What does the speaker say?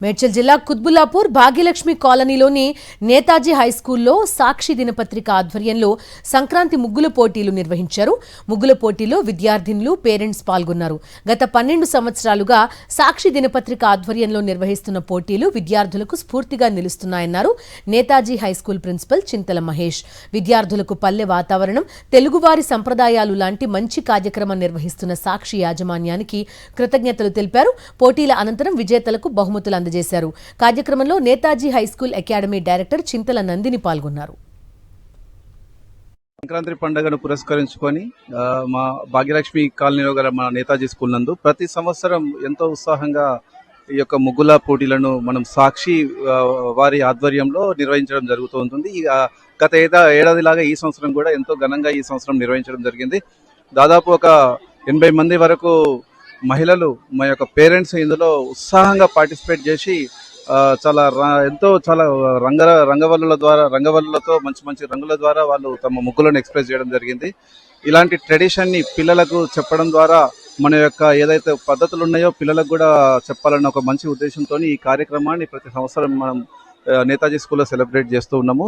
మేడ్చల్ జిల్లా కుత్బుల్లాపూర్ భాగ్యలక్ష్మి కాలనీలోని నేతాజీ హైస్కూల్లో సాక్షి దినపత్రిక ఆధ్వర్యంలో సంక్రాంతి ముగ్గుల పోటీలు నిర్వహించారు. ముగ్గుల పోటీలో విద్యార్థినులు, పేరెంట్స్ పాల్గొన్నారు. గత 12 సంవత్సరాలుగా సాక్షి దినపత్రిక ఆధ్వర్యంలో నిర్వహిస్తున్న పోటీలు విద్యార్థులకు స్ఫూర్తిగా నిలుస్తున్నాయన్నారు నేతాజీ హైస్కూల్ ప్రిన్సిపల్ చింతల మహేష్. విద్యార్థులకు పల్లె వాతావరణం, తెలుగువారి సంప్రదాయాలు లాంటి మంచి కార్యక్రమం నిర్వహిస్తున్న సాక్షి యాజమాన్యానికి కృతజ్ఞతలు తెలిపారు. పోటీల అనంతరం విజేతలకు బహుమతులు అందజేశారు. కార్యక్రమంలో నేతాజీ హైస్కూల్ అకాడమీ డైరెక్టర్ చింతల నందిని పాల్గొన్నారు. సంక్రాంతి పండుగను పురస్కరించుకొని మా భాగ్యలక్ష్మి కాలనీలో గల మా నేతాజీ స్కూల్ నందు ప్రతి సంవత్సరం ఎంతో ఉత్సాహంగా ఈ యొక్క ముగ్గుల పోటీలను మనం సాక్షి వారి ఆధ్వర్యంలో నిర్వహించడం జరుగుతూ ఉంటుంది. గత ఏడాదిలాగా ఈ సంవత్సరం కూడా ఎంతో ఘనంగా ఈ సంవత్సరం నిర్వహించడం జరిగింది. దాదాపు ఒక 80 మంది వరకు మహిళలు, మా యొక్క పేరెంట్స్ ఇందులో ఉత్సాహంగా పార్టిసిపేట్ చేసి చాలా రంగవల్లులతో మంచి మంచి రంగుల ద్వారా వాళ్ళు తమ ముగ్గులను ఎక్స్ప్రెస్ చేయడం జరిగింది. ఇలాంటి ట్రెడిషన్ని పిల్లలకు చెప్పడం ద్వారా మన యొక్క ఏదైతే పద్ధతులు ఉన్నాయో పిల్లలకు కూడా చెప్పాలన్న ఒక మంచి ఉద్దేశంతో ఈ కార్యక్రమాన్ని ప్రతి సంవత్సరం మనం నేతాజీ స్కూల్లో సెలబ్రేట్ చేస్తూ ఉన్నాము.